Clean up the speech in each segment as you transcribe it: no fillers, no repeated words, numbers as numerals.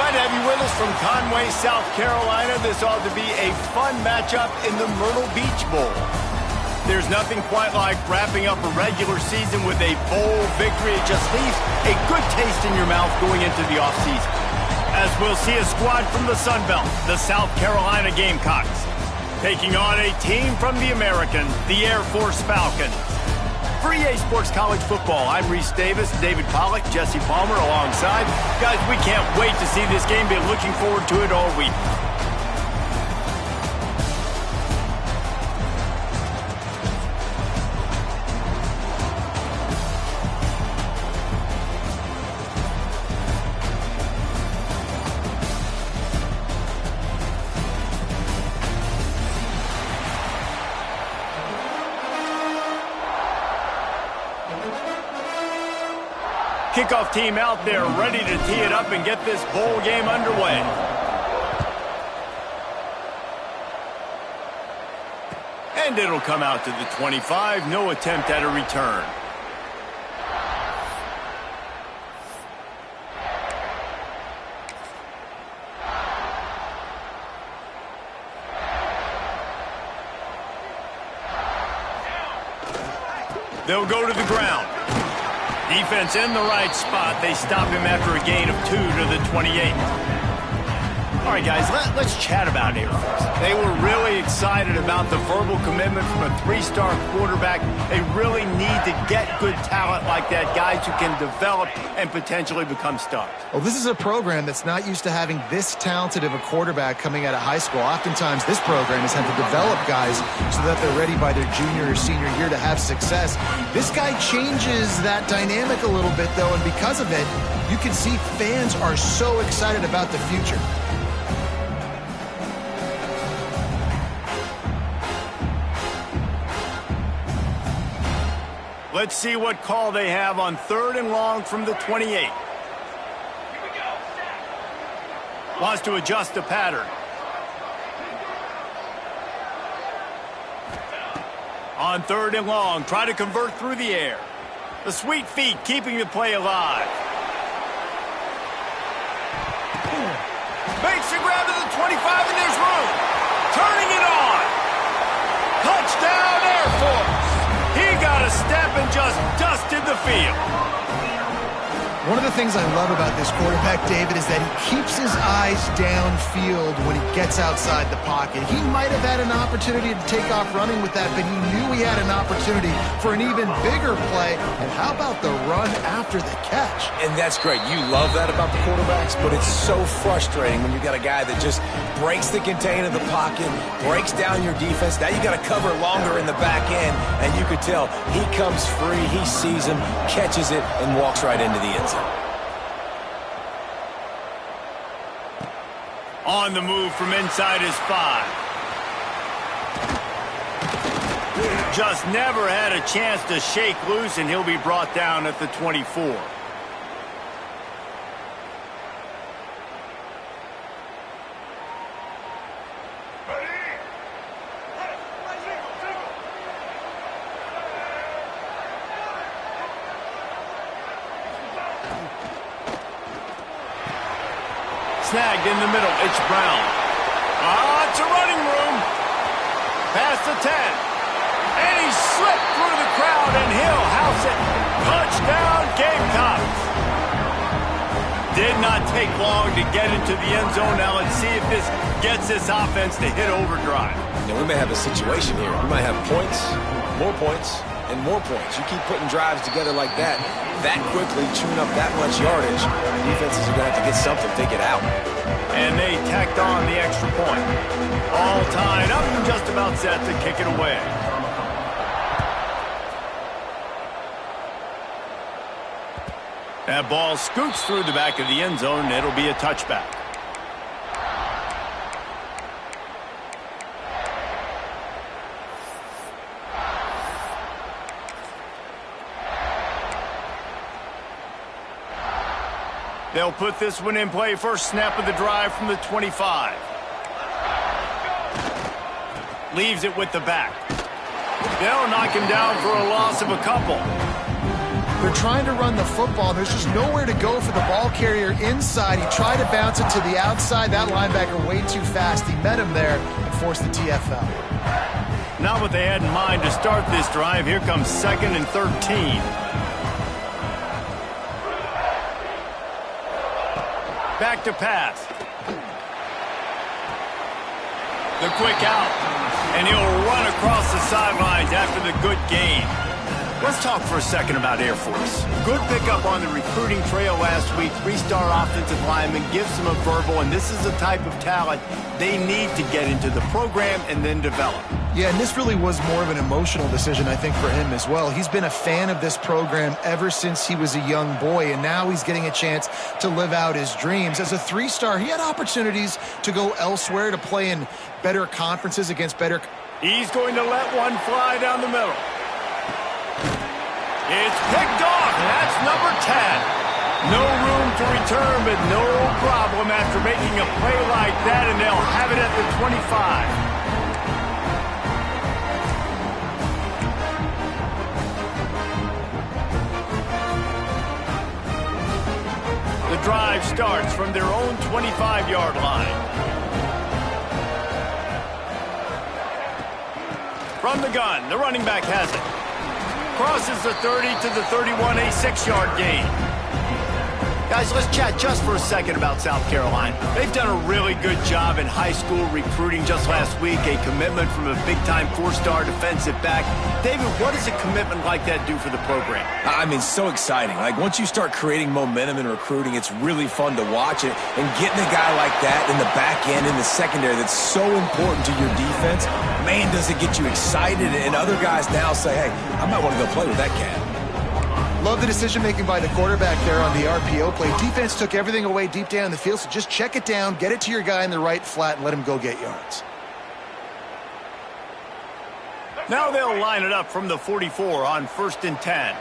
Glad to have you with us from Conway, South Carolina. This ought to be a fun matchup in the Myrtle Beach Bowl. There's nothing quite like wrapping up a regular season with a bowl victory. It just leaves a good taste in your mouth going into the offseason. As we'll see a squad from the Sun Belt, the South Carolina Gamecocks, taking on a team from the American, the Air Force Falcons. For EA Sports College Football, I'm Reese Davis, David Pollack, Jesse Palmer alongside. Guys, we can't wait to see this game. Been looking forward to it all week. Kickoff team out there ready to tee it up and get this bowl game underway. And it'll come out to the 25. No attempt at a return. They'll go to the ground. Defense in the right spot. They stop him after a gain of 2 to the 28. All right, guys, let's chat about Air Force. They were really excited about the verbal commitment from a 3-star quarterback. They really need to get good talent like that, guys who can develop and potentially become stars. Well, this is a program that's not used to having this talented of a quarterback coming out of high school. Oftentimes, this program has had to develop guys so that they're ready by their junior or senior year to have success. This guy changes that dynamic a little bit, though, and because of it, you can see fans are so excited about the future. Let's see what call they have on 3rd and long from the 28. Wants to adjust the pattern. On 3rd and long, try to convert through the air. The sweet feet keeping the play alive. Makes the grab to the 25 and there's room. Turning it on. Touchdown Air Force. He got a step and just dusted the field. One of the things I love about this quarterback, David, is that he keeps his eyes downfield when he gets outside the pocket. He might have had an opportunity to take off running with that, but he knew he had an opportunity for an even bigger play. And how about the run after the catch? And that's great. You love that about the quarterbacks, but it's so frustrating when you got a guy that just breaks the contain of the pocket, breaks down your defense. Now you got to cover longer in the back end, and you could tell he comes free, he sees him, catches it, and walks right into the end zone. On the move from inside his 5. Just never had a chance to shake loose, and he'll be brought down at the 24. Snagged in the middle. It's Brown. It's a running room. Past the 10. And he slipped through the crowd, and he'll house it. Touchdown, Gamecocks. Did not take long to get into the end zone. Now let's see if this gets this offense to hit overdrive. Now, we may have a situation here. We might have points, and more points. You keep putting drives together like that quickly, chewing up that much yardage, defenses are going to have to get something to get out. And they tacked on the extra point. All tied up and just about set to kick it away. That ball scoots through the back of the end zone. It'll be a touchback. They'll put this one in play. First snap of the drive from the 25. Leaves it with the back. They'll knock him down for a loss of a couple. They're trying to run the football. There's just nowhere to go for the ball carrier inside. He tried to bounce it to the outside. That linebacker way too fast. He met him there and forced the TFL. Not what they had in mind to start this drive. Here comes 2nd and 13. Back to pass. The quick out. And he'll run across the sidelines after the good gain. Let's talk for a second about Air Force. Good pickup on the recruiting trail last week. 3-star offensive lineman gives them a verbal, and this is the type of talent they need to get into the program and then develop. Yeah, and this really was more of an emotional decision, I think, for him as well. He's been a fan of this program ever since he was a young boy, and now he's getting a chance to live out his dreams. As a 3-star, he had opportunities to go elsewhere, to play in better conferences against better... He's going to let one fly down the middle. It's picked off, and that's number 10. No room to return, but no problem after making a play like that, and they'll have it at the 25. The drive starts from their own 25-yard line. From the gun, the running back has it. Crosses the 30 to the 31, a 6-yard gain. Guys, let's chat just for a second about South Carolina. They've done a really good job in high school recruiting. Just last week, a commitment from a big-time 4-star defensive back. David, what does a commitment like that do for the program? I mean, so exciting. Like, once you start creating momentum in recruiting, it's really fun to watch it. And getting a guy like that in the back end, in the secondary, that's so important to your defense, man, does it get you excited. And other guys now say, hey, I might want to go play with that cat. Love the decision-making by the quarterback there on the RPO play. Defense took everything away deep down the field, so just check it down, get it to your guy in the right flat, and let him go get yards. Now they'll line it up from the 44 on 1st and 10.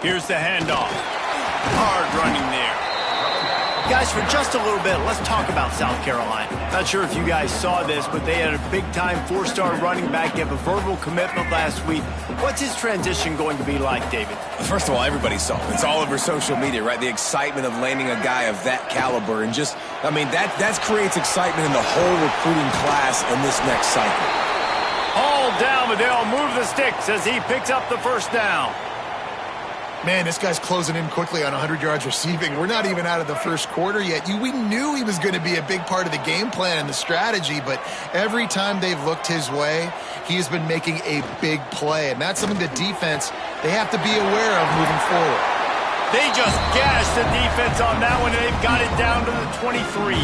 Here's the handoff. Hard running there. Guys, for just a little bit, let's talk about South Carolina. Not sure if you guys saw this, but they had a big-time 4-star running back give a verbal commitment last week. What's his transition going to be like, David? First of all, everybody saw it. It's all over social media, right? The excitement of landing a guy of that caliber. And just, I mean, that creates excitement in the whole recruiting class in this next cycle. All down, but they'll move the sticks as he picks up the first down. Man, this guy's closing in quickly on 100 yards receiving. We're not even out of the first quarter yet. We knew he was going to be a big part of the game plan and the strategy, but every time they've looked his way, he has been making a big play. And that's something the defense, they have to be aware of moving forward. They just gashed the defense on that one, and they've got it down to the 23.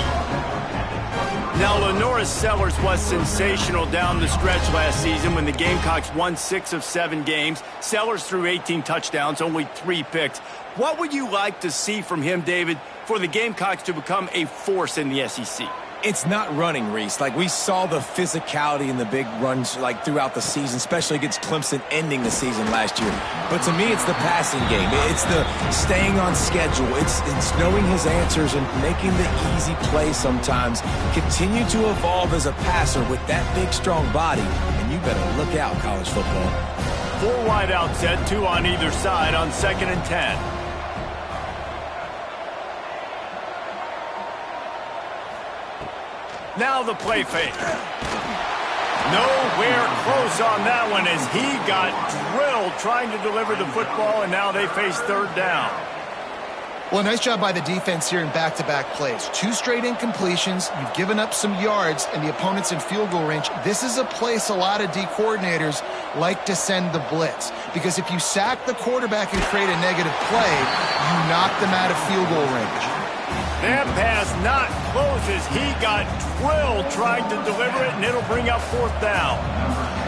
Now, Lenoris Sellers was sensational down the stretch last season when the Gamecocks won 6 of 7 games. Sellers threw 18 touchdowns, only 3 picks. What would you like to see from him, David, for the Gamecocks to become a force in the SEC? It's not running, Reese. Like, we saw the physicality in the big runs, like, throughout the season, especially against Clemson ending the season last year. But to me, it's the passing game. It's the staying on schedule. It's knowing his answers and making the easy play sometimes. Continue to evolve as a passer with that big, strong body, and you better look out, college football. 4 wide out set, 2 on either side on 2nd and 10. Now the play fake. Nowhere close on that one as he got drilled trying to deliver the football, and now they face 3rd down. Well, nice job by the defense here in back-to-back plays. 2 straight incompletions. You've given up some yards, and the opponent's in field goal range. This is a place a lot of D coordinators like to send the blitz, because if you sack the quarterback and create a negative play, you knock them out of field goal range. That pass not close as he got drilled trying to deliver it, and it'll bring up 4th down.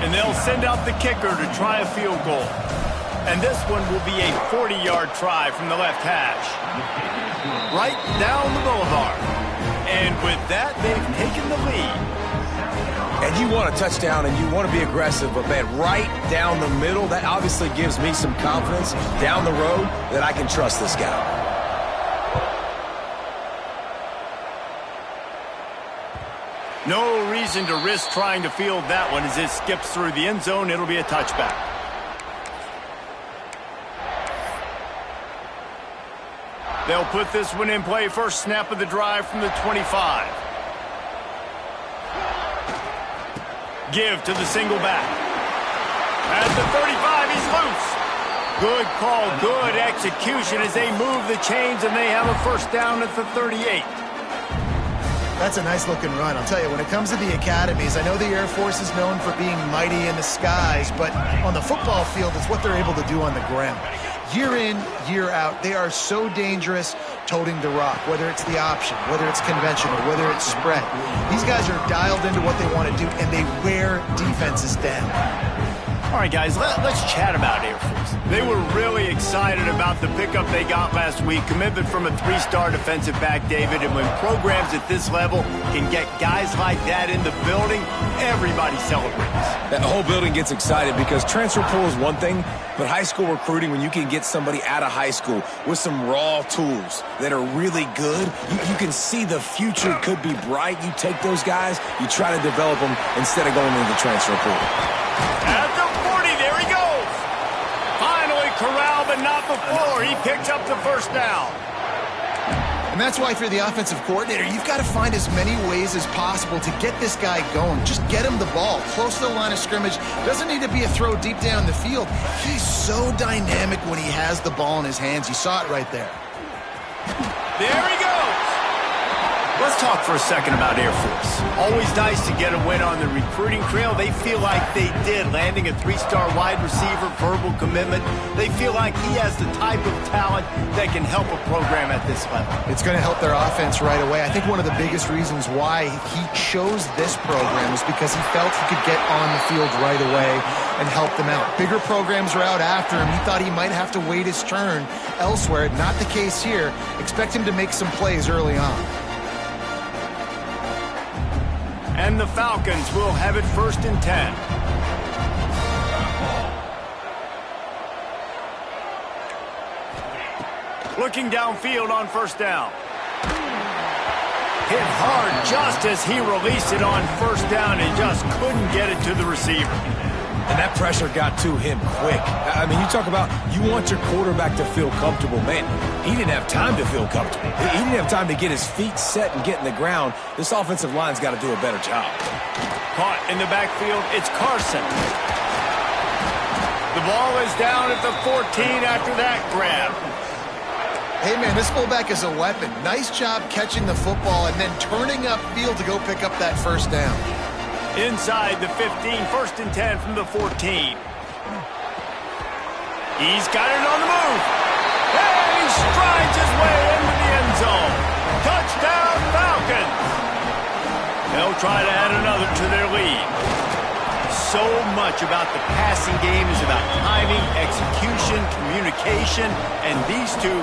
And they'll send out the kicker to try a field goal. And this one will be a 40-yard try from the left hash. Right down the boulevard. And with that, they've taken the lead. And you want a touchdown and you want to be aggressive, but, man, right down the middle, that obviously gives me some confidence down the road that I can trust this guy. No reason to risk trying to field that one as it skips through the end zone. It'll be a touchback. They'll put this one in play. First snap of the drive from the 25. Give to the single back. At the 35, he's loose. Good call, good execution as they move the chains, and they have a first down at the 38. That's a nice-looking run. I'll tell you, when it comes to the academies, I know the Air Force is known for being mighty in the skies, but on the football field, it's what they're able to do on the ground. Year in, year out, they are so dangerous toting the rock, whether it's the option, whether it's conventional, whether it's spread. These guys are dialed into what they want to do, and they wear defenses down. All right, guys, let's chat about Air Force. They were really excited about the pickup they got last week, commitment from a 3-star defensive back, David, and when programs at this level can get guys like that in the building, everybody celebrates. That whole building gets excited because transfer pool is one thing, but high school recruiting, when you can get somebody out of high school with some raw tools that are really good, you can see the future could be bright. You take those guys, you try to develop them instead of going into the transfer pool. At the 40, there he goes. Finally corralled, but not before. He picks up the first down. And that's why if you're the offensive coordinator, you've got to find as many ways as possible to get this guy going. Just get him the ball close to the line of scrimmage. Doesn't need to be a throw deep down the field. He's so dynamic when he has the ball in his hands. You saw it right there. There he goes. Let's talk for a second about Air Force. Always nice to get a win on the recruiting trail. They feel like they did, landing a 3-star wide receiver, verbal commitment. They feel like he has the type of talent that can help a program at this level. It's going to help their offense right away. I think one of the biggest reasons why he chose this program is because he felt he could get on the field right away and help them out. Bigger programs are out after him. He thought he might have to wait his turn elsewhere. Not the case here. Expect him to make some plays early on. And the Falcons will have it 1st and 10. Looking downfield on first down. Hit hard just as he released it on first down and just couldn't get it to the receiver. And that pressure got to him quick. I mean, you talk about you want your quarterback to feel comfortable. Man, he didn't have time to feel comfortable. He didn't have time to get his feet set and get in the ground. This offensive line's got to do a better job. Caught in the backfield, it's Carson. The ball is down at the 14 after that grab. Hey, man, this fullback is a weapon. Nice job catching the football and then turning upfield to go pick up that first down. Inside the 15, 1st and 10 from the 14. He's got it on the move. And he strides his way into the end zone. Touchdown, Falcons. They'll try to add another to their lead. So much about the passing game is about timing, execution, communication, and these two,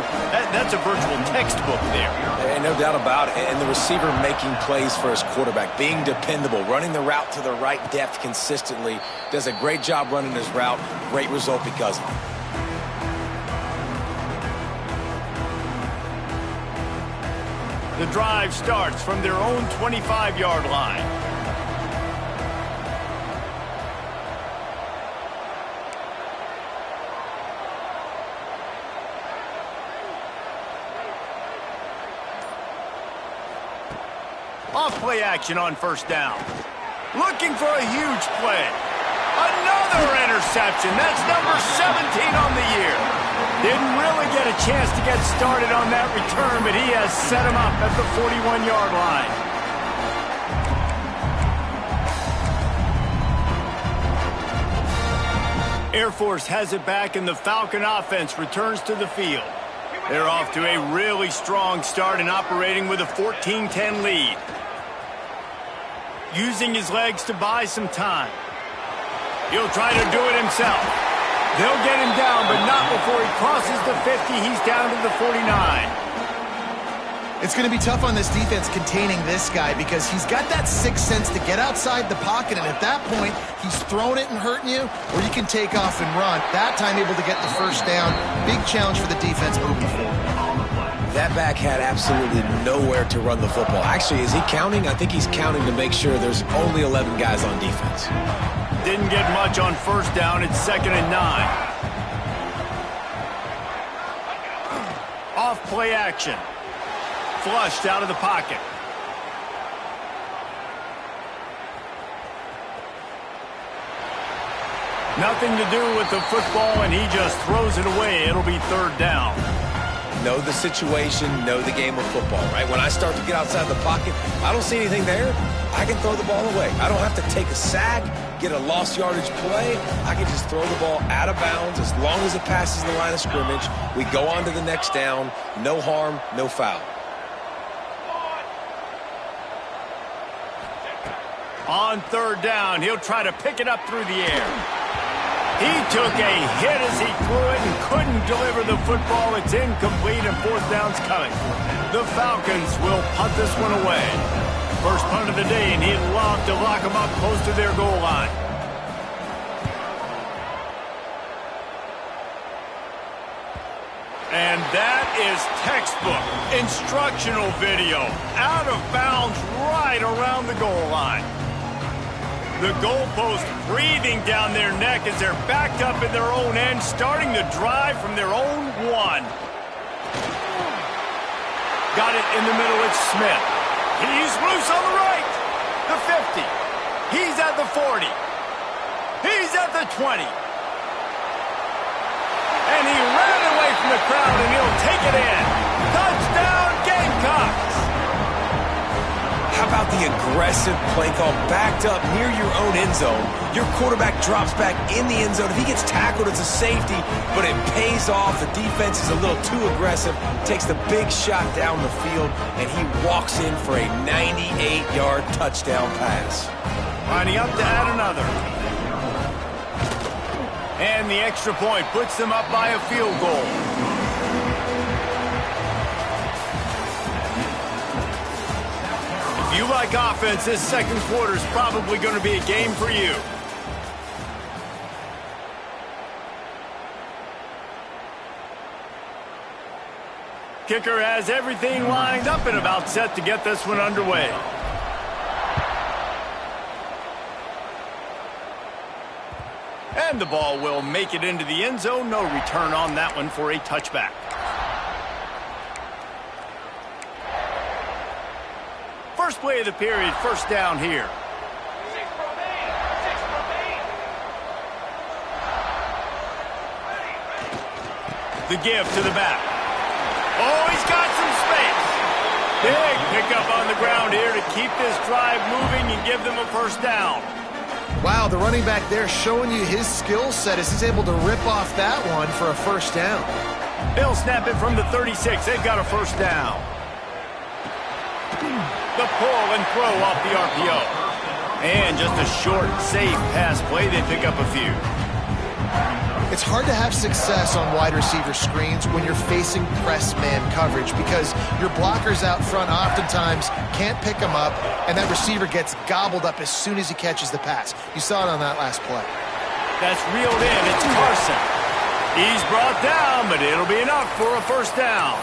that's a virtual textbook there. And no doubt about it. And the receiver making plays for his quarterback, being dependable, running the route to the right depth consistently, does a great job running his route. Great result because of it. The drive starts from their own 25-yard line. Off-play action on first down. Looking for a huge play. Another interception. That's number 17 on the year. Didn't really get a chance to get started on that return, but he has set him up at the 41-yard line. Air Force has it back, and the Falcon offense returns to the field. They're off to a really strong start and operating with a 14-10 lead. Using his legs to buy some time. He'll try to do it himself. They'll get him down, but not before he crosses the 50. He's down to the 49. It's going to be tough on this defense containing this guy because he's got that sixth sense to get outside the pocket, and at that point, he's throwing it and hurting you, or you can take off and run. That time able to get the first down. Big challenge for the defense moving forward. That back had absolutely nowhere to run the football. Actually, is he counting? I think he's counting to make sure there's only 11 guys on defense. Didn't get much on first down. It's 2nd and 9. Off play action. Flushed out of the pocket. Nothing to do with the football, and he just throws it away. It'll be 3rd down. Know the situation, know the game of football, right? When I start to get outside the pocket, I don't see anything there, I can throw the ball away. I don't have to take a sack, get a lost yardage play. I can just throw the ball out of bounds as long as it passes the line of scrimmage. We go on to the next down. No harm, no foul. On 3rd down, he'll try to pick it up through the air. He took a hit as he threw it and couldn't deliver the football. It's incomplete and 4th down's coming. The Falcons will punt this one away. First punt of the day, and he'd love to lock them up close to their goal line. And that is textbook instructional video. Out of bounds right around the goal line. The goalpost breathing down their neck as they're backed up in their own end, starting the drive from their own 1. Got it in the middle, it's Smith. He's loose on the right. The 50. He's at the 40. He's at the 20. And he ran away from the crowd, and he'll take it in. Touchdown, Gamecocks! How about the aggressive play call backed up near your own end zone? Your quarterback drops back in the end zone. If he gets tackled, it's a safety, but it pays off. The defense is a little too aggressive, takes the big shot down the field, and he walks in for a 98-yard touchdown pass. Lining up to add another. And the extra point puts them up by a field goal. If you like offense, this second quarter is probably going to be a game for you. Kicker has everything lined up and about set to get this one underway. And the ball will make it into the end zone. No return on that one for a touchback. First play of the period, first down here. The give to the back. Oh, he's got some space. Big pickup on the ground here to keep this drive moving and give them a first down. Wow, the running back there showing you his skill set as he's able to rip off that one for a first down. They'll snap it from the 36. They've got a first down. The pull and throw off the RPO. And just a short, safe pass play. They pick up a few. It's hard to have success on wide receiver screens when you're facing press man coverage because your blockers out front oftentimes can't pick them up, and that receiver gets gobbled up as soon as he catches the pass. You saw it on that last play. That's reeled in. It's Carson. He's brought down, but it'll be enough for a first down.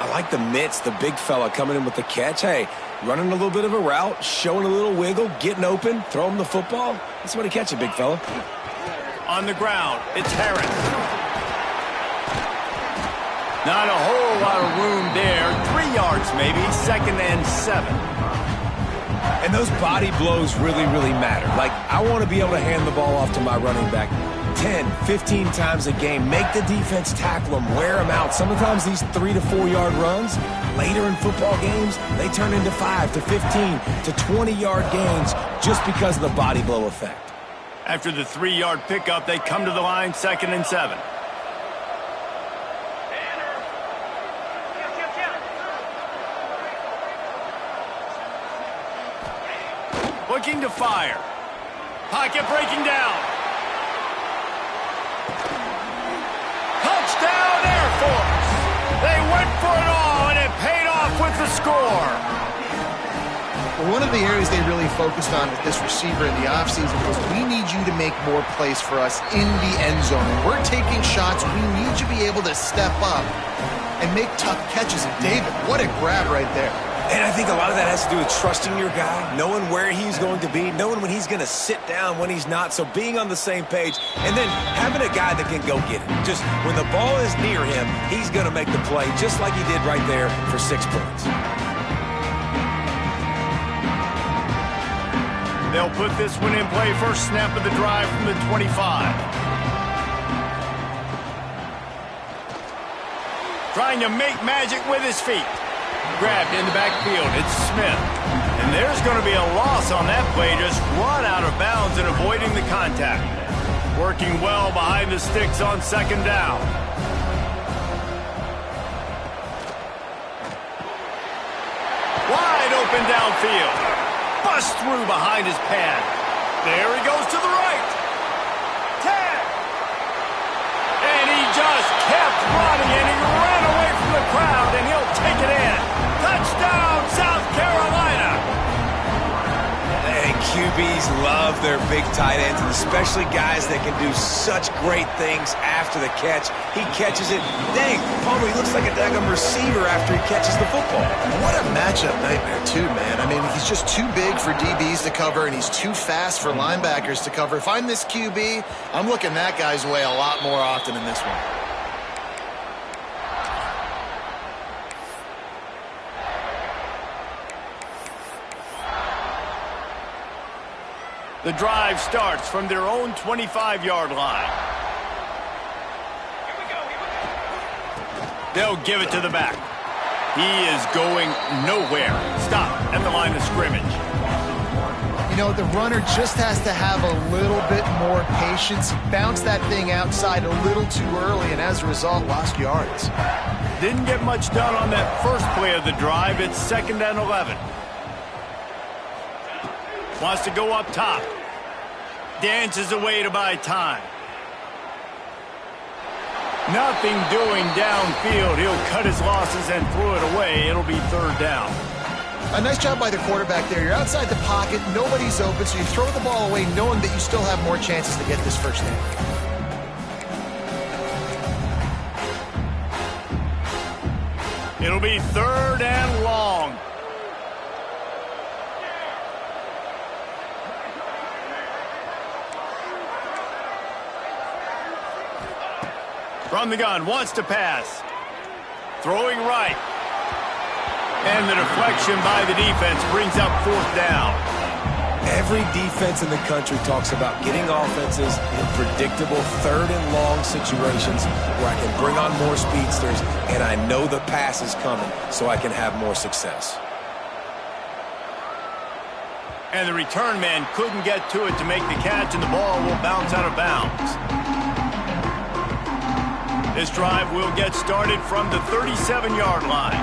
I like the mitts, the big fella coming in with the catch. Hey, running a little bit of a route, showing a little wiggle, getting open, throw him the football. That's what he catches, big fella. On the ground, it's Harris. Not a whole lot of room there. 3 yards maybe, 2nd and 7. And those body blows really, really matter. Like, I want to be able to hand the ball off to my running back 10, 15 times a game. Make the defense tackle them, wear them out. Sometimes these 3 to 4 yard runs, later in football games, they turn into 5 to 15 to 20 yard gains just because of the body blow effect. After the 3 yard pickup, they come to the line, 2nd and 7. Looking to fire. Pocket breaking down. Touchdown Air Force. They went for it all, and it paid off with the score. Well, one of the areas they really focused on with this receiver in the offseason was we need you to make more plays for us in the end zone. When we're taking shots, we need you to be able to step up and make tough catches. And David, what a grab right there. And I think a lot of that has to do with trusting your guy, knowing where he's going to be, knowing when he's going to sit down, when he's not, so being on the same page, and then having a guy that can go get it. Just when the ball is near him, he's going to make the play, just like he did right there for 6 points. They'll put this one in play. First snap of the drive from the 25. Trying to make magic with his feet. Grabbed in the backfield. It's Smith. And there's going to be a loss on that play. Just run out of bounds and avoiding the contact. Working well behind the sticks on second down. Wide open downfield. Bust through behind his pad. There he goes to the right. 10. And he just kept running, and he ran away from the crowd, and he'll take it in. Touchdown, South Carolina. And QBs love their big tight ends, and especially guys that can do such great things after the catch. He catches it. Dang, Palmer, he looks like a daggum receiver after he catches the football. What a matchup nightmare, too, man. I mean, he's just too big for DBs to cover, and he's too fast for linebackers to cover. If I'm this QB, I'm looking that guy's way a lot more often in this one. The drive starts from their own 25-yard line. They'll give it to the back. He is going nowhere. Stop at the line of scrimmage. You know, the runner just has to have a little bit more patience. Bounce that thing outside a little too early, and as a result, lost yards. Didn't get much done on that first play of the drive. It's 2nd and 11. Wants to go up top. Dances away to buy time. Nothing doing downfield. He'll cut his losses and throw it away. It'll be 3rd down. A nice job by the quarterback there. You're outside the pocket. Nobody's open, so you throw the ball away knowing that you still have more chances to get this first down. It'll be 3rd and long. From the gun, wants to pass. Throwing right. And the deflection by the defense brings up 4th down. Every defense in the country talks about getting offenses in predictable 3rd and long situations where I can bring on more speedsters and I know the pass is coming so I can have more success. And the return man couldn't get to it to make the catch, and the ball will bounce out of bounds. This drive will get started from the 37-yard line.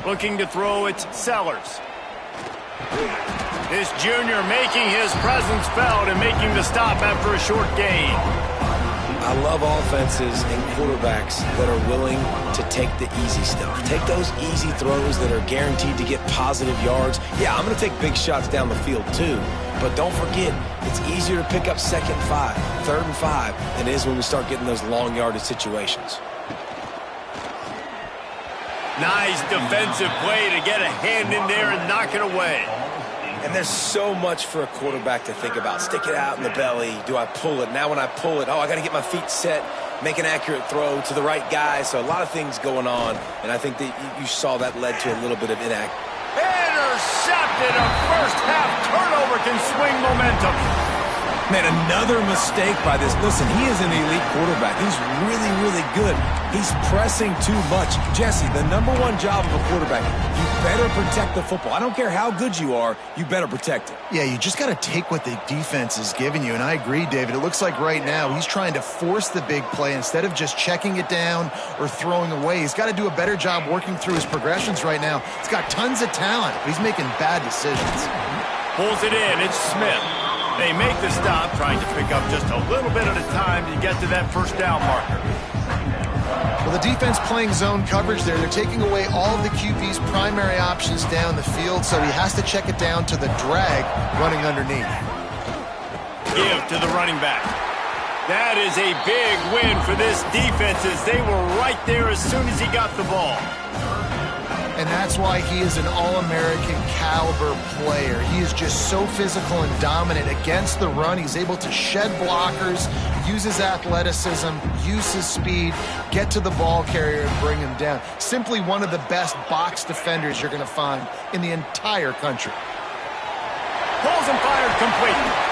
Looking to throw, it's Sellers. This junior making his presence felt and making the stop after a short gain. I love offenses and quarterbacks that are willing to take the easy stuff. Take those easy throws that are guaranteed to get positive yards. Yeah, I'm going to take big shots down the field too, but don't forget, it's easier to pick up 2nd and 5, 3rd and 5 than it is when we start getting those long yardage situations. Nice defensive play to get a hand in there and knock it away. And there's so much for a quarterback to think about. Stick it out in the belly. Do I pull it? Now when I pull it, I got to get my feet set, make an accurate throw to the right guy. So a lot of things going on, and I think that you saw that led to a little bit of inaccuracy. Intercepted. A first-half turnover can swing momentum. Man, another mistake by this. Listen, he is an elite quarterback. He's really, really good. He's pressing too much. Jesse, the #1 job of a quarterback, you better protect the football. I don't care how good you are, you better protect it. Yeah, you just got to take what the defense is giving you, and I agree, David. It looks like right now he's trying to force the big play instead of just checking it down or throwing away. He's got to do a better job working through his progressions right now. He's got tons of talent, but he's making bad decisions. Pulls it in. It's Smith. They make the stop, trying to pick up just a little bit at a time to get to that first down marker. Well, the defense playing zone coverage there. They're taking away all of the QB's primary options down the field, so he has to check it down to the drag running underneath. Give to the running back. That is a big win for this defense as they were right there as soon as he got the ball. And that's why he is an All-American caliber player. He is just so physical and dominant against the run. He's able to shed blockers, use his athleticism, use his speed, get to the ball carrier and bring him down. Simply one of the best box defenders you're going to find in the entire country. Pulls and fired complete.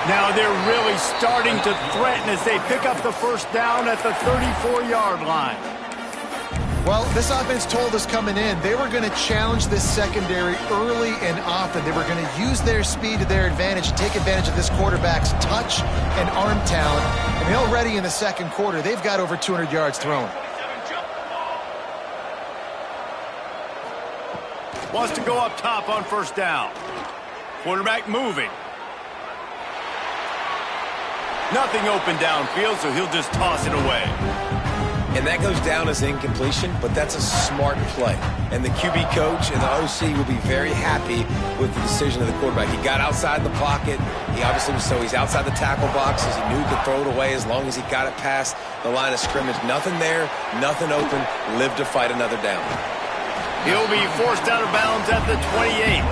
Now they're really starting to threaten as they pick up the first down at the 34-yard line. Well, this offense told us coming in they were going to challenge this secondary early and often. They were going to use their speed to their advantage and take advantage of this quarterback's touch and arm talent. And already in the second quarter, they've got over 200 yards thrown. Wants to go up top on first down. Quarterback moving. Nothing open downfield, so he'll just toss it away. And that goes down as incompletion, but that's a smart play. And the QB coach and the OC will be very happy with the decision of the quarterback. He got outside the pocket. He obviously was he's outside the tackle boxes. He knew he could throw it away as long as he got it past the line of scrimmage. Nothing there, nothing open. Live to fight another down. He'll be forced out of bounds at the 28.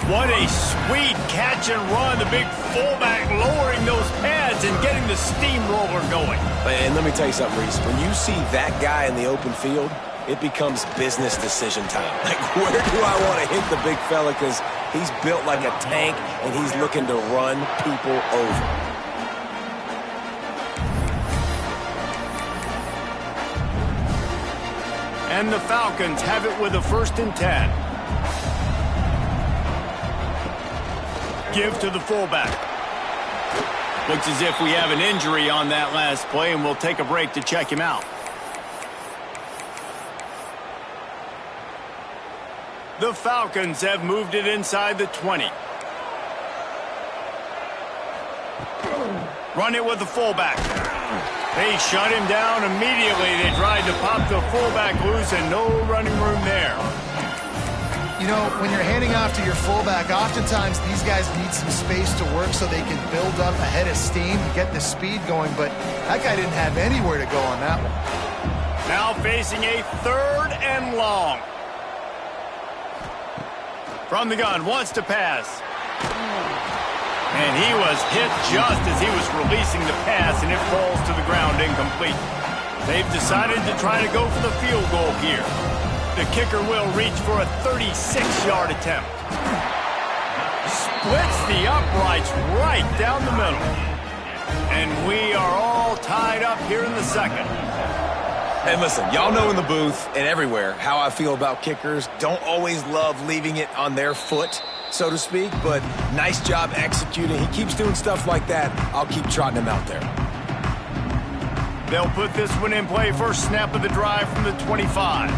What a sweet catch and run. The big fullback lowering those pads and getting the steamroller going. And let me tell you something, Reese. When you see that guy in the open field, it becomes business decision time. Like, where do I want to hit the big fella? Because he's built like a tank, and he's looking to run people over. And the Falcons have it with a 1st and 10. Give to the fullback. Looks as if we have an injury on that last play, and we'll take a break to check him out. The Falcons have moved it inside the 20. Run it with the fullback. They shut him down immediately. They tried to pop the fullback loose, and no running room there. You know, when you're handing off to your fullback, oftentimes these guys need some space to work so they can build up a head of steam and get the speed going, but that guy didn't have anywhere to go on that one. Now facing a 3rd and long. From the gun, wants to pass. And he was hit just as he was releasing the pass, and it falls to the ground incomplete. They've decided to try to go for the field goal here. The kicker will reach for a 36-yard attempt. Splits the uprights right down the middle. And we are all tied up here in the second. And listen, y'all know in the booth and everywhere how I feel about kickers. Don't always love leaving it on their foot, so to speak, but nice job executing. He keeps doing stuff like that. I'll keep trotting him out there. They'll put this one in play. First snap of the drive from the 25.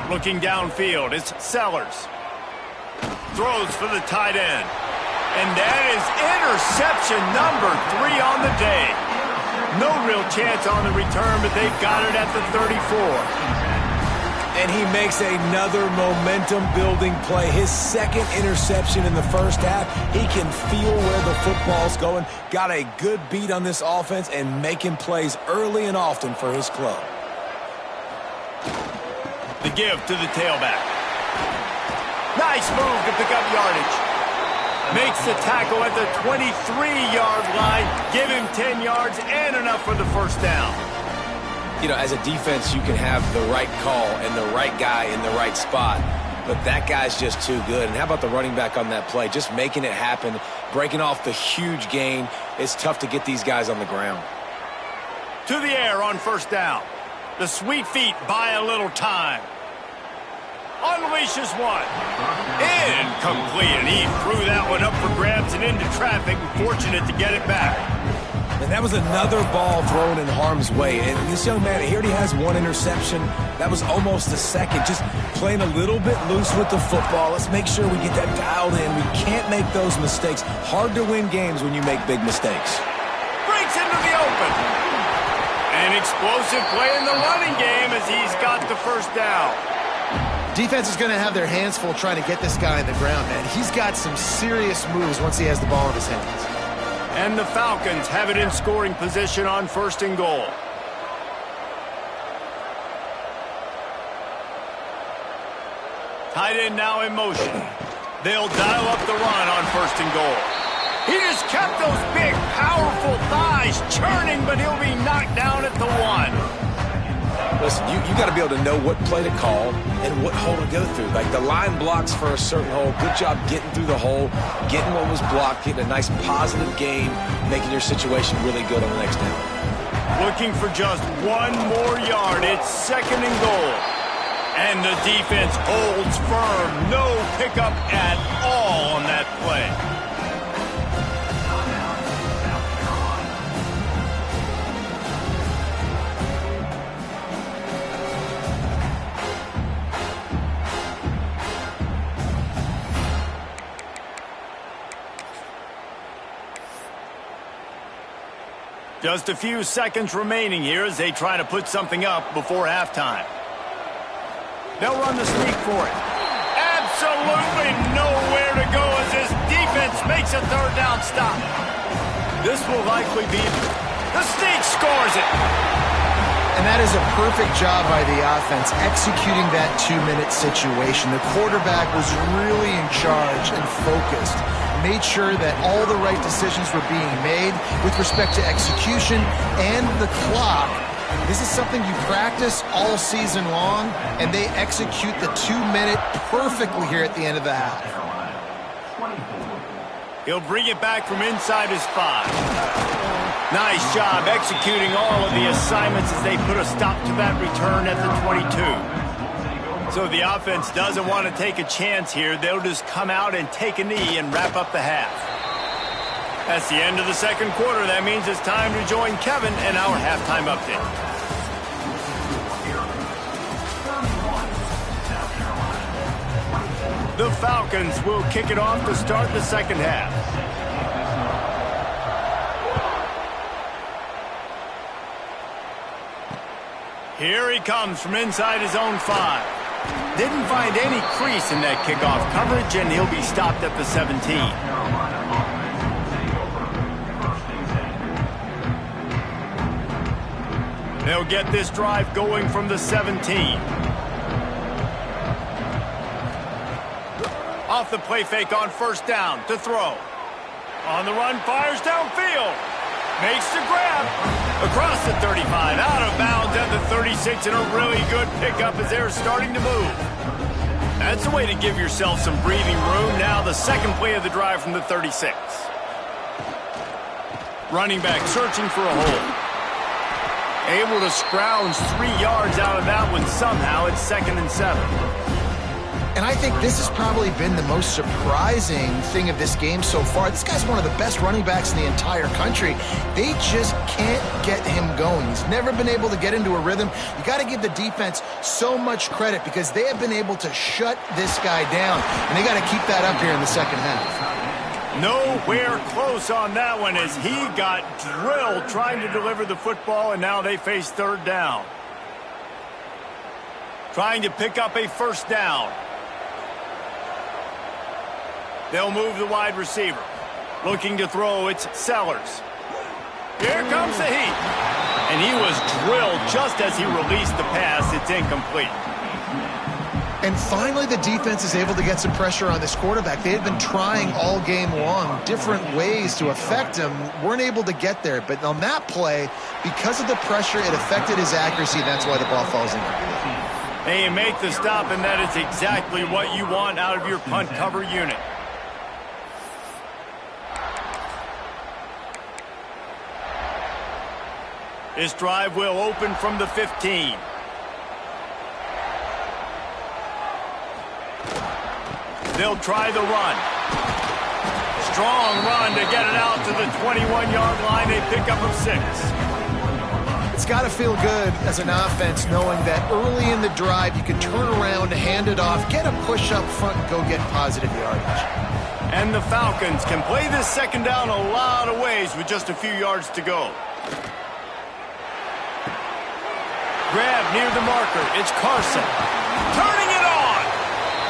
Looking downfield, it's Sellers. Throws for the tight end. And that is interception number 3 on the day. No real chance on the return, but they've got it at the 34. And he makes another momentum-building play. His 2nd interception in the first half. He can feel where the football's going. Got a good beat on this offense and making plays early and often for his club. The give to the tailback. Nice move to pick up yardage. Makes the tackle at the 23-yard line. Give him 10 yards and enough for the first down. You know, as a defense, you can have the right call and the right guy in the right spot, but that guy's just too good. And how about the running back on that play? Just making it happen, breaking off the huge gain. It's tough to get these guys on the ground. To the air on first down. The sweet feet buy a little time. Unleashes one. Incomplete, and he threw that one up for grabs and into traffic. Fortunate to get it back. And that was another ball thrown in harm's way. And this young man, he already has 1 interception. That was almost a second. Just playing a little bit loose with the football. Let's make sure we get that dialed in. We can't make those mistakes. Hard to win games when you make big mistakes. Breaks into the open. An explosive play in the running game as he's got the first down. Defense is going to have their hands full trying to get this guy in the ground, man. He's got some serious moves once he has the ball in his hands. And the Falcons have it in scoring position on 1st and goal. Tight end now in motion. They'll dial up the run on 1st and goal. He just kept those big, powerful thighs churning, but he'll be knocked down at the 1. Listen, you got to be able to know what play to call and what hole to go through. Like the line blocks for a certain hole. Good job getting through the hole, getting what was blocked, getting a nice positive gain, making your situation really good on the next down. Looking for just 1 more yard. It's 2nd and goal. And the defense holds firm. No pickup at all on that play. Just a few seconds remaining here as they try to put something up before halftime. They'll run the sneak for it. Absolutely nowhere to go as this defense makes a 3rd down stop. This will likely be the sneak scores it. And that is a perfect job by the offense executing that 2-minute situation. The quarterback was really in charge and focused. Made sure that all the right decisions were being made with respect to execution and the clock. This is something you practice all season long, and they execute the 2-minute perfectly here at the end of the half. He'll bring it back from inside his 5. Nice job executing all of the assignments as they put a stop to that return at the 22. So the offense doesn't want to take a chance here. They'll just come out and take a knee and wrap up the half. That's the end of the 2nd quarter. That means it's time to join Kevin and our halftime update. The Falcons will kick it off to start the 2nd half. Here he comes from inside his own 5. Didn't find any crease in that kickoff coverage, and he'll be stopped at the 17. They'll get this drive going from the 17. Off the play fake on 1st down to throw. On the run, fires downfield. Makes the grab. Across the 35, out of bounds at the 36, and a really good pickup as they're starting to move. That's a way to give yourself some breathing room. Now the 2nd play of the drive from the 36. Running back searching for a hole. Able to scrounge 3 yards out of that one somehow. It's 2nd and 7. And I think this has probably been the most surprising thing of this game so far. This guy's one of the best running backs in the entire country. They just can't get him going. He's never been able to get into a rhythm. You got to give the defense so much credit because they have been able to shut this guy down. And they got to keep that up here in the 2nd half. Nowhere close on that one as he got drilled trying to deliver the football, and now they face 3rd down. Trying to pick up a 1st down. They'll move the wide receiver. Looking to throw, it's Sellers. Here comes the heat. And he was drilled just as he released the pass. It's incomplete. And finally, the defense is able to get some pressure on this quarterback. They had been trying all game long different ways to affect him. Weren't able to get there. But on that play, because of the pressure, it affected his accuracy. That's why the ball falls in. And you make the stop, and that is exactly what you want out of your punt cover unit. This drive will open from the 15. They'll try the run. Strong run to get it out to the 21-yard line. They pick up of 6. It's got to feel good as an offense knowing that early in the drive you can turn around, hand it off, get a push up front, and go get positive yardage. And the Falcons can play this 2nd down a lot of ways with just a few yards to go. Grab near the marker. It's Carson. Turning it on.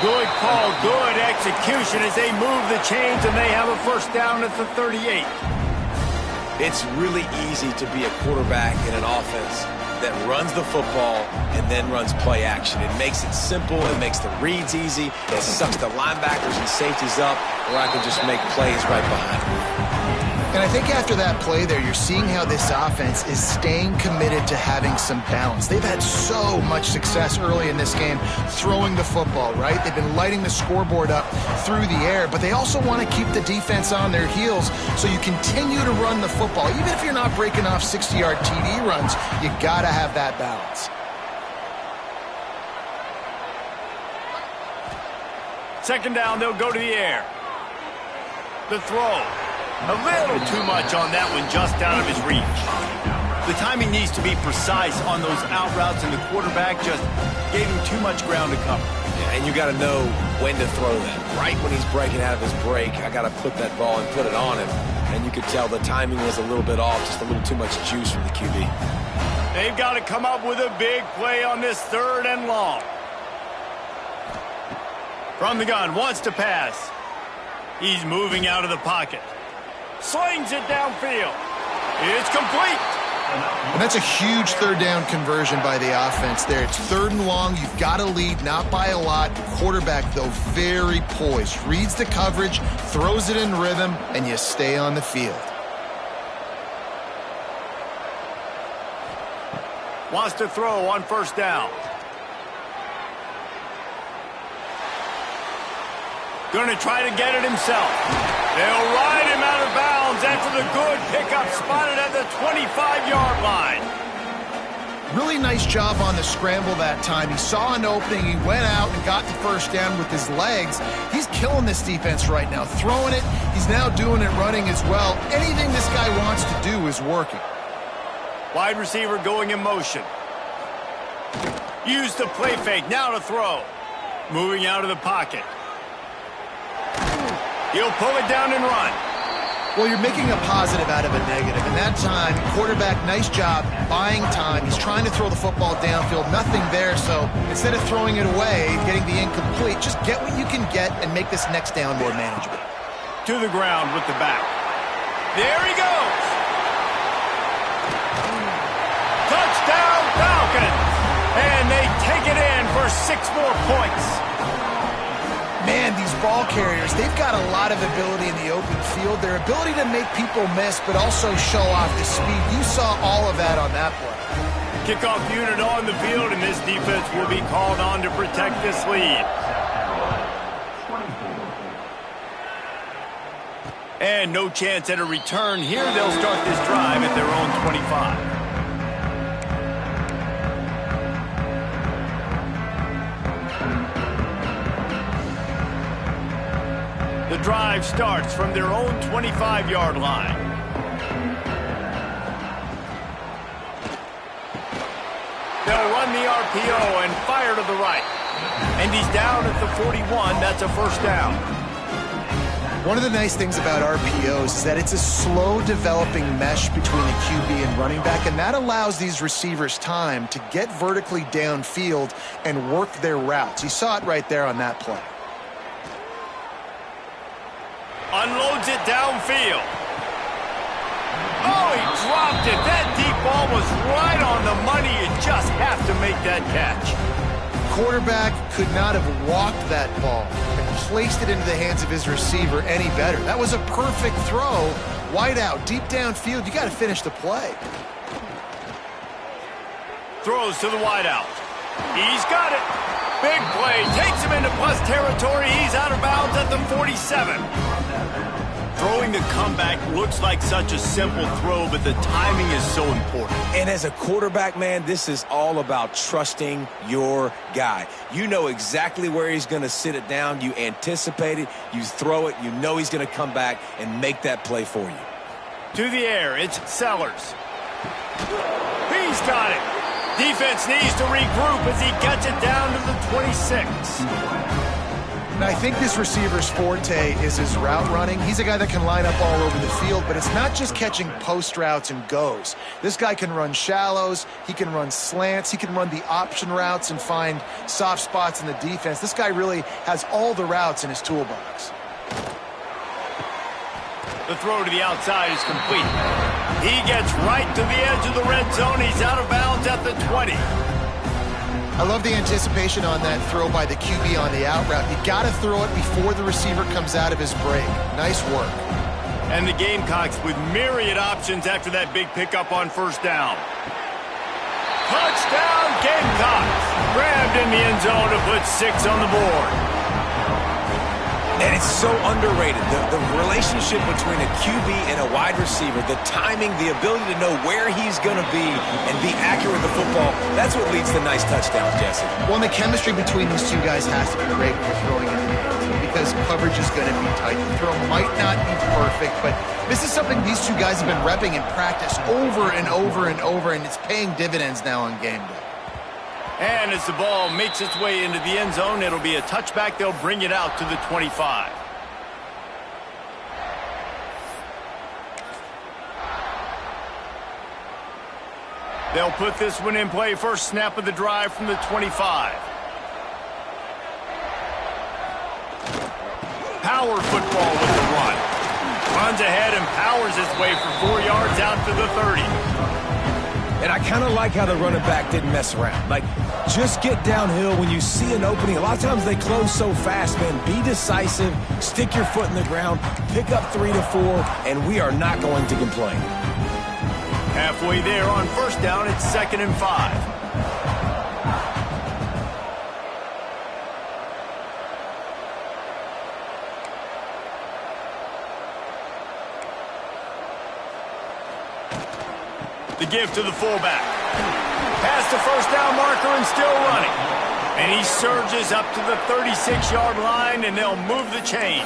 Good call, good execution as they move the chains, and they have a 1st down at the 38. It's really easy to be a quarterback in an offense that runs the football and then runs play action. It makes it simple. It makes the reads easy. It sucks the linebackers and safeties up, where I can just make plays right behind them. And I think after that play there, you're seeing how this offense is staying committed to having some balance. They've had so much success early in this game throwing the football, right? They've been lighting the scoreboard up through the air, but they also want to keep the defense on their heels, so you continue to run the football. Even if you're not breaking off 60-yard TD runs, you got to have that balance. Second down, they'll go to the air. The throw. A little too much on that one, just out of his reach. The timing needs to be precise on those out routes, and the quarterback just gave him too much ground to cover. Yeah, and you got to know when to throw that. Right when he's breaking out of his break, I got to put that ball and put it on him. And you could tell the timing was a little bit off, just a little too much juice from the QB. They've got to come up with a big play on this 3rd and long. From the gun, wants to pass. He's moving out of the pocket. Slings it downfield. It's complete. And that's a huge 3rd down conversion by the offense there. It's 3rd and long. You've got to lead, not by a lot. The quarterback, though, very poised. Reads the coverage, throws it in rhythm, and you stay on the field. Wants to throw on 1st down. Going to try to get it himself. They'll ride him out of bounds after the good pickup, spotted at the 25-yard line. Really nice job on the scramble that time. He saw an opening, he went out and got the 1st down with his legs. He's killing this defense right now, throwing it. He's now doing it running as well. Anything this guy wants to do is working. Wide receiver going in motion. Use the play fake, now to throw. Moving out of the pocket. He'll pull it down and run. Well, you're making a positive out of a negative. And that time, quarterback, nice job buying time. He's trying to throw the football downfield. Nothing there, so instead of throwing it away, getting the incomplete, just get what you can get and make this next down more manageable. To the ground with the back. There he goes. Touchdown, Falcons. And they take it in for 6 more points. Man, these ball carriers, they've got a lot of ability in the open field. Their ability to make people miss, but also show off the speed. You saw all of that on that play. Kickoff unit on the field, and this defense will be called on to protect this lead. And no chance at a return here. They'll start this drive at their own 25. The drive starts from their own 25-yard line. They'll run the RPO and fire to the right. And he's down at the 41. That's a 1st down. One of the nice things about RPOs is that it's a slow developing mesh between a QB and running back, and that allows these receivers time to get vertically downfield and work their routes. You saw it right there on that play. Unloads it downfield. Oh, he dropped it. That deep ball was right on the money. You just have to make that catch. Quarterback could not have walked that ball and placed it into the hands of his receiver any better. That was a perfect throw. Wide out, deep downfield. You got to finish the play. Throws to the wide out. He's got it. Big play. Takes him into plus territory. He's out of bounds at the 47. Throwing the comeback looks like such a simple throw, but the timing is so important. And as a quarterback, man, this is all about trusting your guy. You know exactly where he's going to sit it down. You anticipate it. You throw it. You know he's going to come back and make that play for you. To the air, it's Sellers. He's got it. Defense needs to regroup as he gets it down to the 26. And I think this receiver's forte is his route running. He's a guy that can line up all over the field, but it's not just catching post routes and goes. This guy can run shallows, he can run slants, he can run the option routes and find soft spots in the defense. This guy really has all the routes in his toolbox. The throw to the outside is complete. He gets right to the edge of the red zone. He's out of bounds at the 20. I love the anticipation on that throw by the QB on the out route. You got to throw it before the receiver comes out of his break. Nice work. And the Gamecocks with myriad options after that big pickup on first down. Touchdown Gamecocks! Grabbed in the end zone to put 6 on the board. And it's so underrated, the relationship between a QB and a wide receiver, the timing, the ability to know where he's going to be and be accurate with the football, that's what leads to nice touchdowns, Jesse. Well, and the chemistry between these two guys has to be great for throwing into the end zone because coverage is going to be tight. The throw might not be perfect, but this is something these two guys have been repping in practice over and over and over, and it's paying dividends now on game day. And as the ball makes its way into the end zone, it'll be a touchback. They'll bring it out to the 25. They'll put this one in play. First snap of the drive from the 25. Power football with the run. Runs ahead and powers his way for 4 yards out to the 30. And I kind of like how the running back didn't mess around. Like, just get downhill when you see an opening. A lot of times they close so fast, man. Be decisive, stick your foot in the ground, pick up 3 to 4, and we are not going to complain. Halfway there on first down, it's 2nd and 5. The give to the fullback. Past the first down marker and still running. And he surges up to the 36-yard line, and they'll move the chain.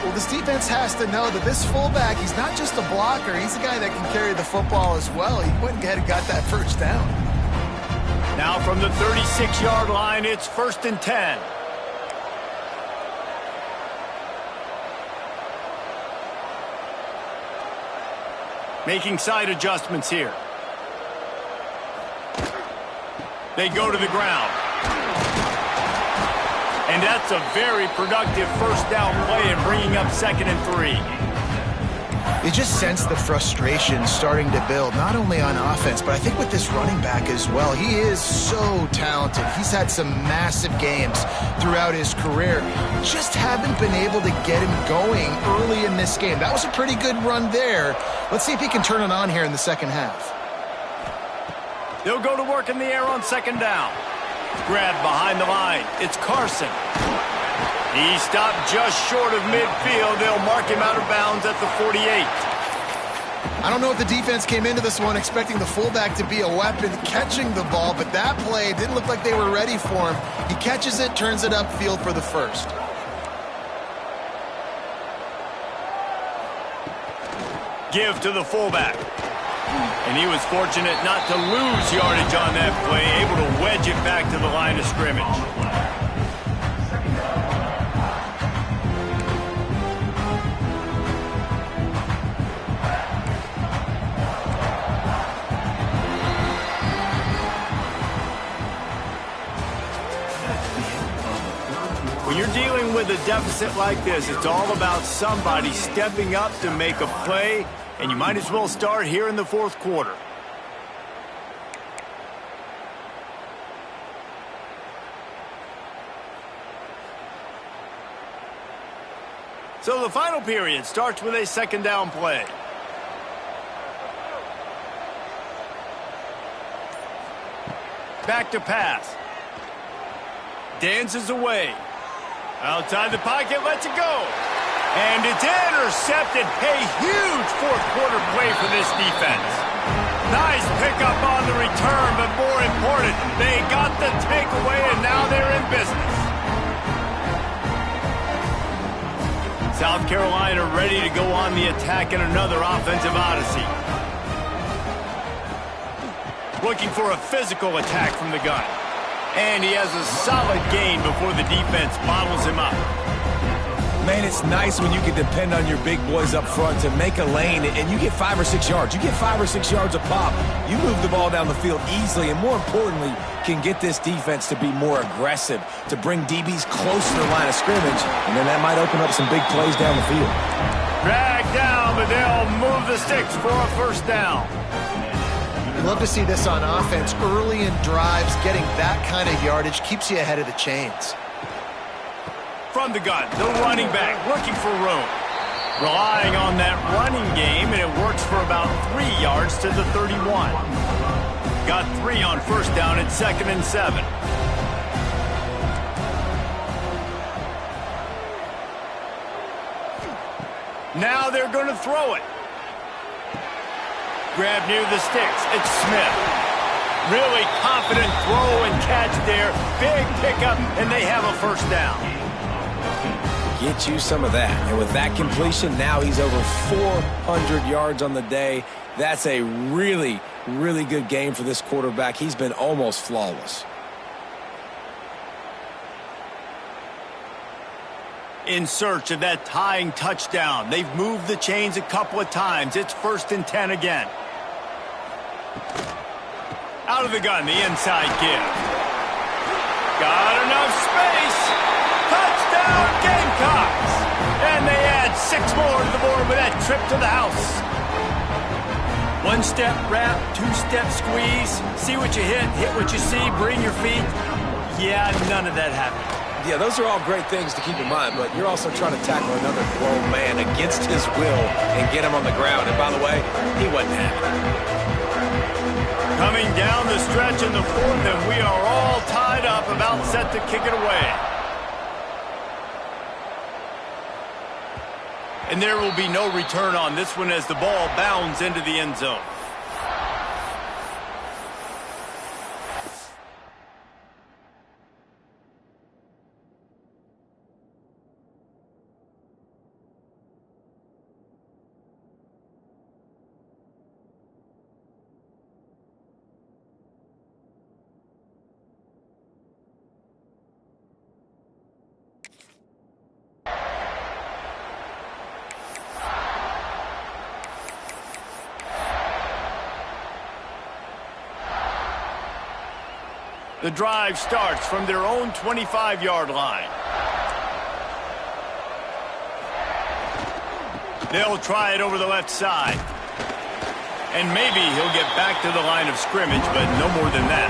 Well, this defense has to know that this fullback, he's not just a blocker. He's a guy that can carry the football as well. He went ahead and got that first down. Now from the 36-yard line, it's 1st and 10. Making side adjustments here. They go to the ground. And that's a very productive first down play and bringing up 2nd and 3. You just sense the frustration starting to build, not only on offense, but I think with this running back as well. He is so talented. He's had some massive games throughout his career. Just haven't been able to get him going early in this game. That was a pretty good run there. Let's see if he can turn it on here in the second half. They'll go to work in the air on 2nd down. Grabbed behind the line. It's Carson. He stopped just short of midfield. They'll mark him out of bounds at the 48. I don't know if the defense came into this one expecting the fullback to be a weapon catching the ball, but that play didn't look like they were ready for him. He catches it, turns it upfield for the first. Give to the fullback. And he was fortunate not to lose yardage on that play, able to wedge it back to the line of scrimmage. When you're dealing with a deficit like this, it's all about somebody stepping up to make a play, and you might as well start here in the 4th quarter. So the final period starts with a 2nd down play. Back to pass. Dances away. Outside the pocket, lets it go. And it's intercepted. A huge 4th quarter play for this defense. Nice pickup on the return, but more important, they got the takeaway, and now they're in business. South Carolina ready to go on the attack in another offensive odyssey. Looking for a physical attack from the gun. And he has a solid gain before the defense bottles him up. Man, it's nice when you can depend on your big boys up front to make a lane, and you get 5 or 6 yards. You get 5 or 6 yards a pop. You move the ball down the field easily, and more importantly, can get this defense to be more aggressive, to bring DBs close to the line of scrimmage, and then that might open up some big plays down the field. Dragged down, but they'll move move the sticks for a first down. You love to see this on offense. Early in drives, getting that kind of yardage keeps you ahead of the chains. From the gun, the running back looking for room. Relying on that running game, and it works for about 3 yards to the 31. Got 3 on first down at 2nd and 7. Now they're going to throw it. Grab near the sticks. It's Smith. Really confident throw and catch there. Big pickup, and they have a first down. Get you some of that. And with that completion, now he's over 400 yards on the day. That's a really, really good game for this quarterback. He's been almost flawless. In search of that tying touchdown. They've moved the chains a couple of times. It's 1st and 10 again. Out of the gun, the inside give. Got enough space. Touchdown, Gamecocks! And they add 6 more to the board with that trip to the house. 1-step wrap, 2-step squeeze. See what you hit what you see, bring your feet. Yeah, none of that happened. Yeah, those are all great things to keep in mind, but you're also trying to tackle another grown man against his will and get him on the ground. And by the way, he wasn't happy. Coming down the stretch in the 4th, and we are all tied up, about set to kick it away. And there will be no return on this one as the ball bounds into the end zone. The drive starts from their own 25-yard line. They'll try it over the left side. And maybe he'll get back to the line of scrimmage, but no more than that.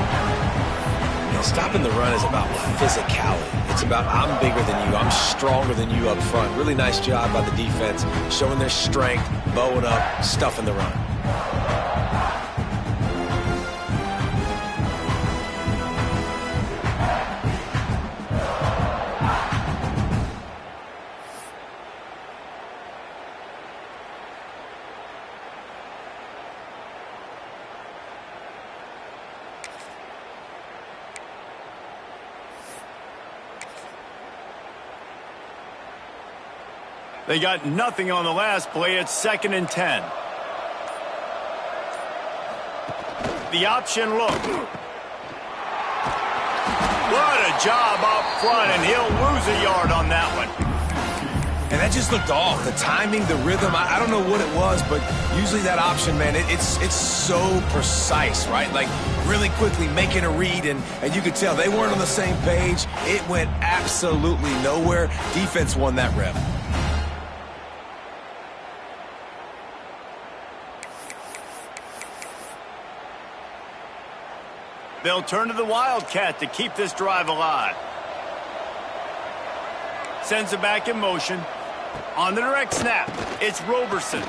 You know, stopping the run is about physicality. It's about I'm bigger than you, I'm stronger than you up front. Really nice job by the defense, showing their strength, bowing up, stuffing the run. They got nothing on the last play. It's 2nd and 10. The option look. What a job up front, and he'll lose a yard on that one. And that just looked off. The timing, the rhythm, I don't know what it was, but usually that option, man, it's so precise, right? Like really quickly making a read, and you could tell they weren't on the same page. It went absolutely nowhere. Defense won that rep. They'll turn to the Wildcat to keep this drive alive. Sends it back in motion. On the direct snap, it's Roberson.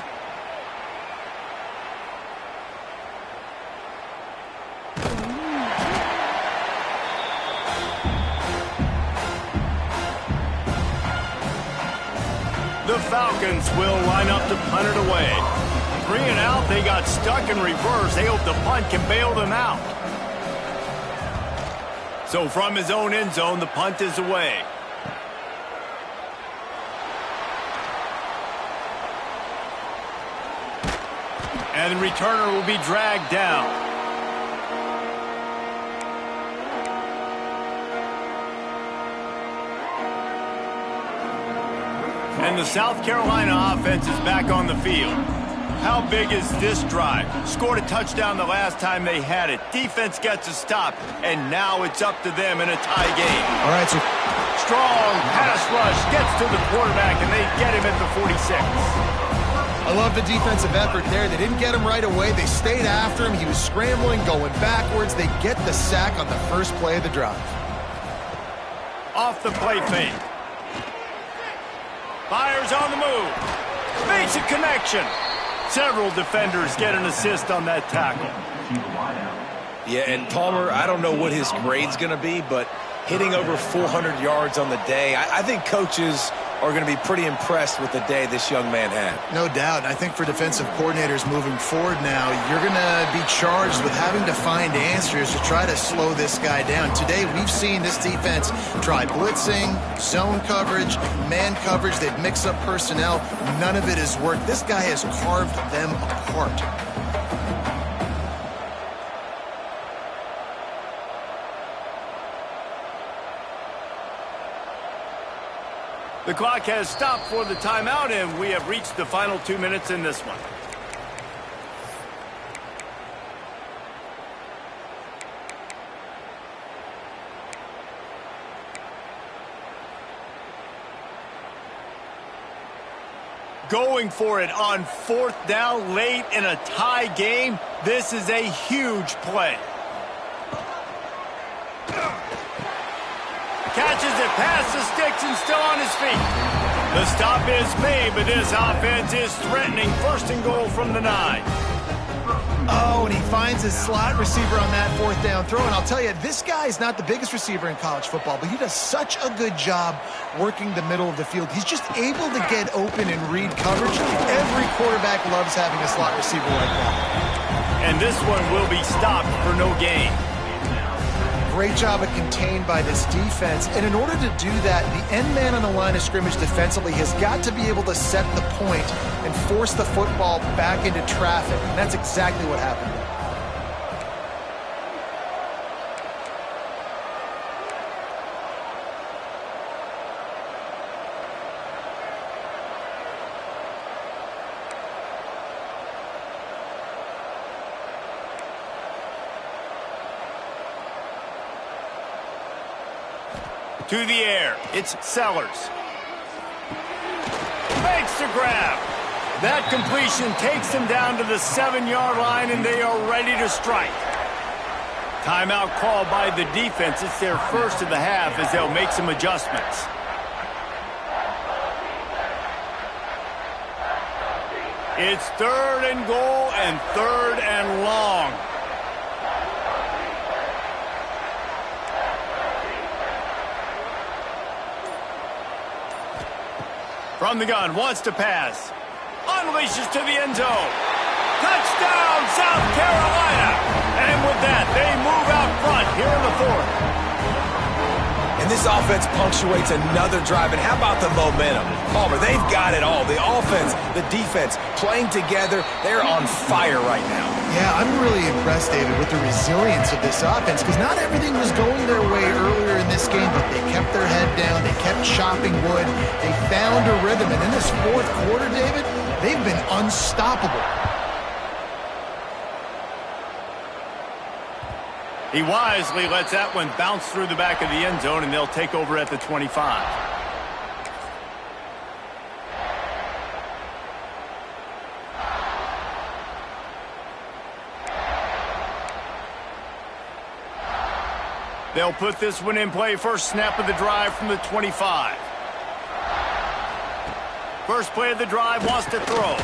The Falcons will line up to punt it away. 3 and out, they got stuck in reverse. They hope the punt can bail them out. So from his own end zone, the punt is away. And the returner will be dragged down. And the South Carolina offense is back on the field. How big is this drive? Scored a touchdown the last time they had it. Defense gets a stop, and now it's up to them in a tie game. All right, so strong pass rush gets to the quarterback, and they get him at the 46. I love the defensive effort there. They didn't get him right away. They stayed after him. He was scrambling, going backwards. They get the sack on the first play of the drive. Off the play fake. Fires on the move. Makes a connection. Several defenders get an assist on that tackle. Yeah, and Palmer, I don't know what his grade's going to be, but hitting over 400 yards on the day, I think coaches are going to be pretty impressed with the day this young man had. No doubt. I think for defensive coordinators moving forward now, you're going to be charged with having to find answers to try to slow this guy down. Today, we've seen this defense try blitzing, zone coverage, man coverage. They've mixed up personnel. None of it has worked. This guy has carved them apart. The clock has stopped for the timeout, and we have reached the final 2 minutes in this one. Going for it on 4th down late in a tie game. This is a huge play. Catches it past the sticks and still on his feet. The stop is made, but this offense is threatening 1st and goal from the 9. Oh, and he finds his slot receiver on that 4th down throw. And I'll tell you, this guy is not the biggest receiver in college football, but he does such a good job working the middle of the field. He's just able to get open and read coverage. Every quarterback loves having a slot receiver like that. And this one will be stopped for no gain. Great job of contained by this defense. And in order to do that, the end man on the line of scrimmage defensively has got to be able to set the point and force the football back into traffic. And that's exactly what happened. To the air, it's Sellers. Makes the grab. That completion takes them down to the 7-yard line, and they are ready to strike. Timeout called by the defense. It's their first of the half as they'll make some adjustments. It's 3rd and goal and 3rd and long. From the gun, wants to pass. Unleashes to the end zone. Touchdown, South Carolina! And with that, they move out front here in the 4th. And this offense punctuates another drive. And how about the momentum? Palmer, they've got it all. The offense, the defense, playing together. They're on fire right now. Yeah, I'm really impressed, David, with the resilience of this offense, because not everything was going their way earlier in this game, but they kept their head down. They kept chopping wood. They found a rhythm. And in this 4th quarter, David, they've been unstoppable. He wisely lets that one bounce through the back of the end zone, and they'll take over at the 25. They'll put this one in play. First snap of the drive from the 25. First play of the drive, wants to throw.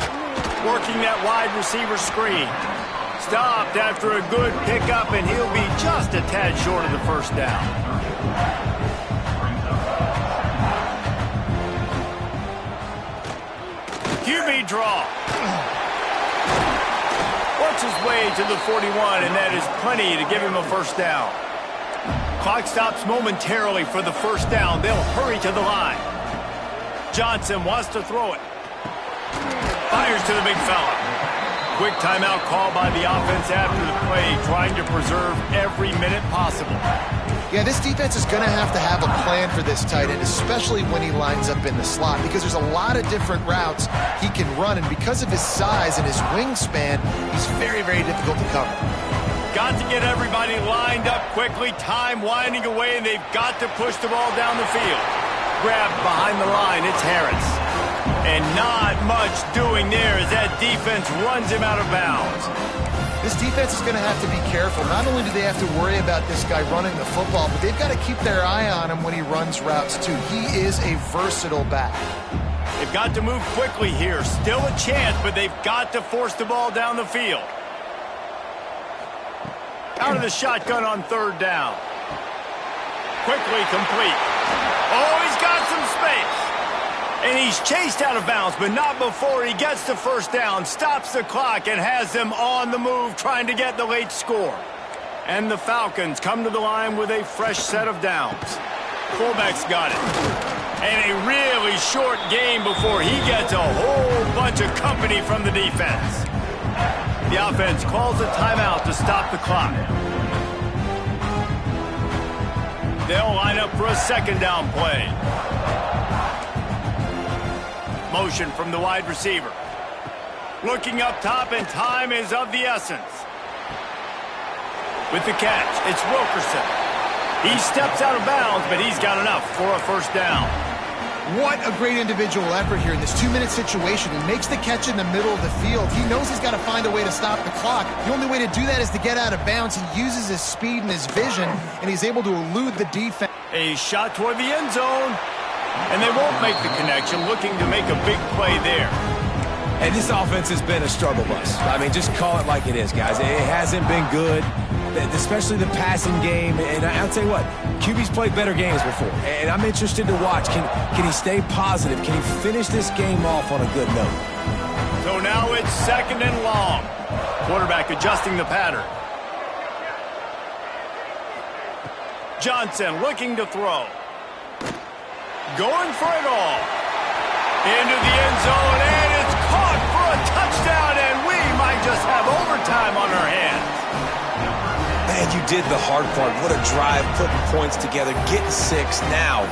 Working that wide receiver screen. Stopped after a good pickup, and he'll be just a tad short of the 1st down. QB draw. Works his way to the 41, and that is plenty to give him a 1st down. Clock stops momentarily for the 1st down. They'll hurry to the line. Johnson wants to throw it. Fires to the big fella. Quick timeout call by the offense after the play, trying to preserve every minute possible. Yeah, this defense is going to have a plan for this tight end, especially when he lines up in the slot, because there's a lot of different routes he can run, and because of his size and his wingspan, he's very, very difficult to cover. Got to get everybody lined up quickly. Time winding away, and they've got to push the ball down the field. Grabbed behind the line. It's Harris. And not much doing there as that defense runs him out of bounds. This defense is going to have to be careful. Not only do they have to worry about this guy running the football, but they've got to keep their eye on him when he runs routes too. He is a versatile back. They've got to move quickly here. Still a chance, but they've got to force the ball down the field. Out of the shotgun on third down. Quickly complete. Oh, he's got some space. And he's chased out of bounds, but not before he gets the first down, stops the clock, and has them on the move trying to get the late score. And the Falcons come to the line with a fresh set of downs. Fullback's got it. And a really short game before he gets a whole bunch of company from the defense. The offense calls a timeout to stop the clock. They'll line up for a second down play. Motion from the wide receiver. Looking up top, and time is of the essence. With the catch, it's Wilkerson. He steps out of bounds, but he's got enough for a first down. What a great individual effort here in this 2-minute situation. He makes the catch in the middle of the field. He knows he's got to find a way to stop the clock. The only way to do that is to get out of bounds. He uses his speed and his vision, and he's able to elude the defense. A shot toward the end zone. And they won't make the connection, looking to make a big play there. And this offense has been a struggle bus. I mean, just call it like it is, guys. It hasn't been good, especially the passing game. And I'll tell you what, QB's played better games before. And I'm interested to watch. Can he stay positive? Can he finish this game off on a good note? So now it's second and long. Quarterback adjusting the pattern. Johnson looking to throw. Going for it all. Into the end zone, and it's caught for a touchdown, and we might just have overtime on our hands. Man, you did the hard part. What a drive, putting points together, getting 6. Now,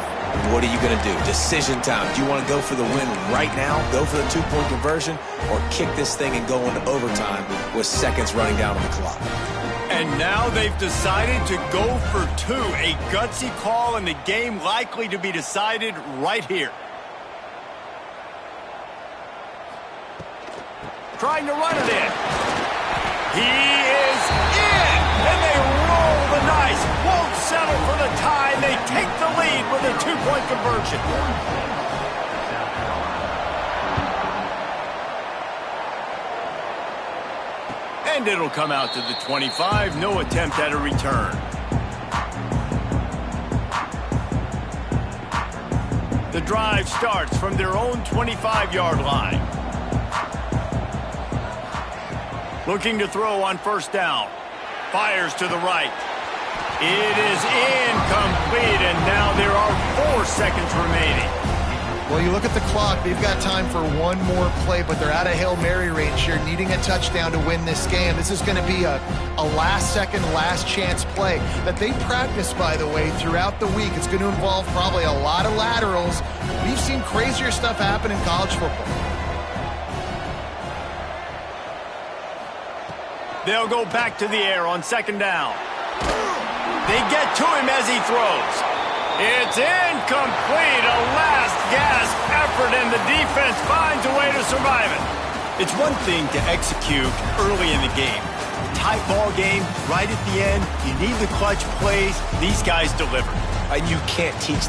what are you going to do? Decision time. Do you want to go for the win right now, go for the 2-point conversion, or kick this thing and go into overtime with seconds running down on the clock? And now they've decided to go for 2. A gutsy call, and the game likely to be decided right here. Trying to run it in. He is in! And they roll the dice. Won't settle for the tie. They take the lead with a 2-point conversion. And it'll come out to the 25. No attempt at a return. The drive starts from their own 25-yard line. Looking to throw on first down. Fires to the right. It is incomplete, and now there are 4 seconds remaining. Well, you look at the clock, they've got time for one more play, but they're out of Hail Mary range here, needing a touchdown to win this game. This is going to be a last-second, last-chance play that they practice, by the way, throughout the week. It's going to involve probably a lot of laterals. We've seen crazier stuff happen in college football. They'll go back to the air on second down. They get to him as he throws. It's incomplete, a last-gasp effort, and the defense finds a way to survive it. It's one thing to execute early in the game. Tight ball game, right at the end, you need the clutch plays. These guys deliver. And you can't teach that.